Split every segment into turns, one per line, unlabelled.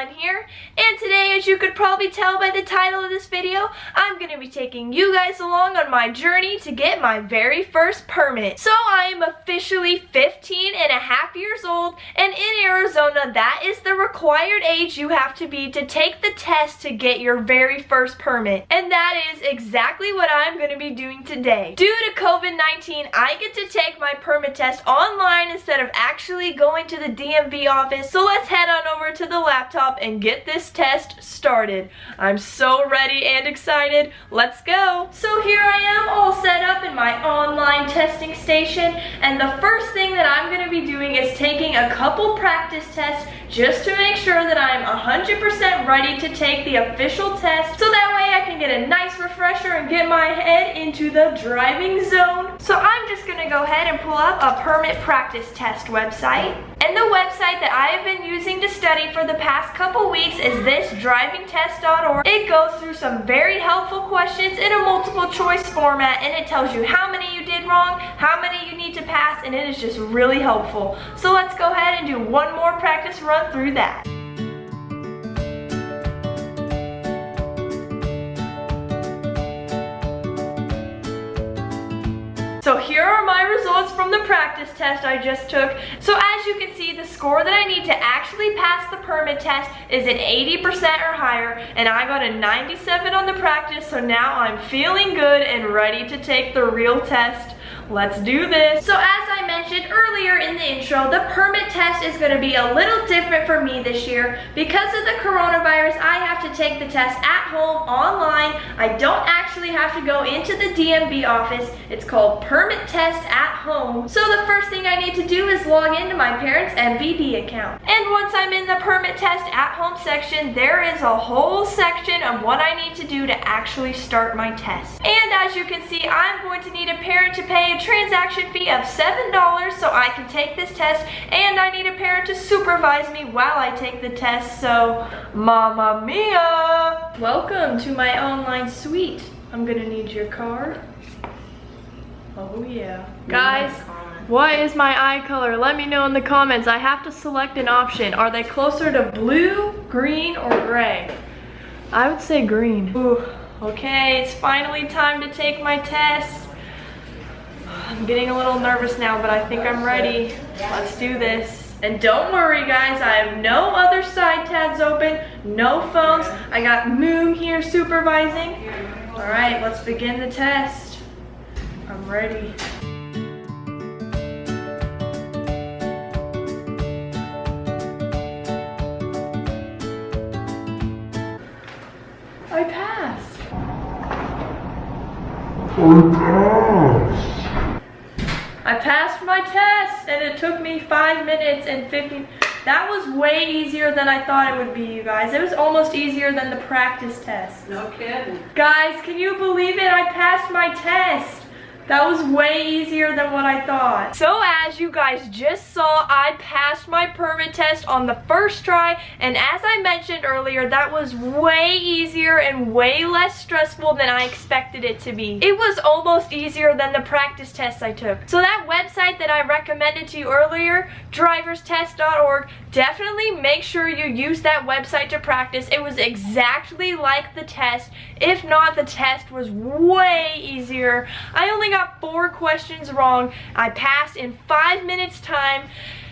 Alynn here, and today, as you could probably tell by the title of this video, I'm going to be taking you guys along on my journey to get my very first permit. So I am officially 15 and a half years old, and in Arizona, that is the required age you have to be to take the test to get your very first permit. And that is exactly what I'm going to be doing today. Due to COVID-19, I get to take my permit test online instead of actually going to the DMV office. So let's head on over to the laptop and get this test started. I'm so ready and excited. Let's go. So here I am all set up in my online testing station, and the first thing that I'm going to be doing is taking a couple practice tests just to make sure that I'm 100% ready to take the official test, so that way I can get a nice refresher and get my head into the driving zone. So I'm just going to go ahead and pull up a permit practice test website. And the website that I have been using to study for the past couple weeks is this drivingtest.org. It goes through some very helpful questions in a multiple choice format, and it tells you how many you did wrong, how many you need to pass, and it is just really helpful. So let's go ahead and do one more practice run through that. So here are my results from the practice test I just took. So as you can see, the score that I need to actually pass the permit test is an 80% or higher, and I got a 97 on the practice, so now I'm feeling good and ready to take the real test. Let's do this. So as I mentioned earlier in the intro, the permit test is going to be a little different for me this year. Because of the coronavirus, I have to take the test at home online. I don't actually have to go into the DMV office. It's called Permit Test at Home. So the first thing I need to do is log into my parents' MVD account. And once I'm in the Permit Test at Home section, there is a whole section of what I need to do to actually start my test. And as you can see, I'm going to need a parent to pay a transaction fee of $7 so I can take this test, and I need a parent to supervise me while I take the test, so Mamma Mia! Welcome to my online suite. I'm gonna need your card. Oh yeah. Guys, what is my eye color? Let me know in the comments. I have to select an option. Are they closer to blue, green, or gray? I would say green. Ooh, okay, it's finally time to take my test. I'm getting a little nervous now, but I think I'm ready. Let's do this. And don't worry guys, I have no other side tabs open, no phones. I got Moon here supervising. All right, let's begin the test. I'm ready. I passed. I passed my test, and it took me 5 minutes and 50. That was way easier than I thought it would be, you guys. It was almost easier than the practice test.
No kidding.
Guys, can you believe it? I passed my test. That was way easier than what I thought. So as you guys just saw, I passed my permit test on the first try, and as I mentioned earlier, that was way easier and way less stressful than I expected it to be. It was almost easier than the practice tests I took. So that website that I recommended to you earlier, driverstest.org, definitely make sure you use that website to practice. It was exactly like the test. If not, the test was way easier. I only got 4 questions wrong. I passed in 5 minutes time,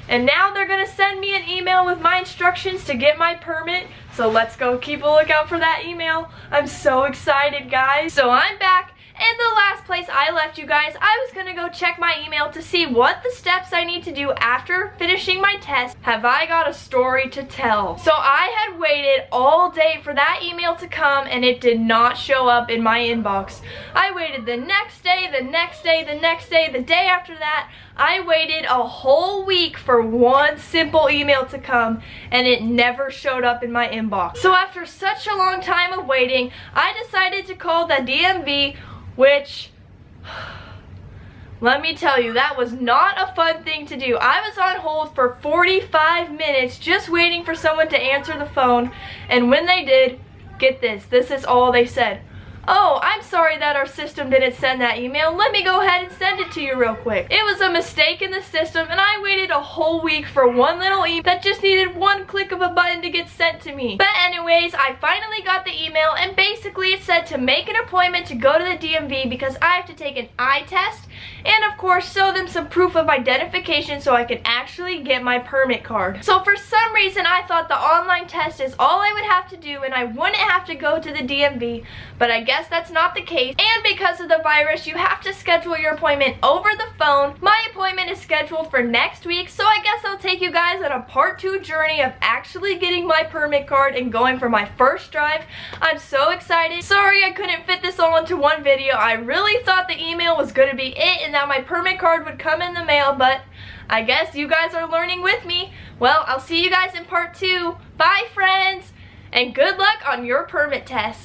and now they're gonna send me an email with my instructions to get my permit. So let's go keep a lookout for that email. I'm so excited, guys. So I'm back. And the last place I left you guys, I was gonna go check my email to see what the steps I need to do after finishing my test. Have I got a story to tell? So I had waited all day for that email to come, and it did not show up in my inbox. I waited the next day, the next day, the next day, the day after that. I waited a whole week for one simple email to come, and it never showed up in my inbox. So after such a long time of waiting, I decided to call the DMV, which, let me tell you, that was not a fun thing to do. I was on hold for 45 minutes just waiting for someone to answer the phone, and when they did, get this is all they said. Oh, I'm sorry that our system didn't send that email. Let me go ahead and send it to you real quick. It was a mistake in the system and I waited a whole week for one little email that just needed one click of a button to get sent to me. But anyways, I finally got the email and basically it said to make an appointment to go to the DMV because I have to take an eye test and of course show them some proof of identification so I can actually get my permit card. So for some reason I thought the online test is all I would have to do and I wouldn't have to go to the DMV, but I guess that's not the case. And because of the virus, you have to schedule your appointment over the phone. My appointment is scheduled for next week, so I guess I'll take you guys on a part 2 journey of actually getting my permit card and going for my first drive. I'm so excited. Sorry I couldn't fit this all into one video. I really thought the email was going to be it and that my permit card would come in the mail, but I guess you guys are learning with me. Well, I'll see you guys in part 2. Bye, friends, and good luck on your permit test.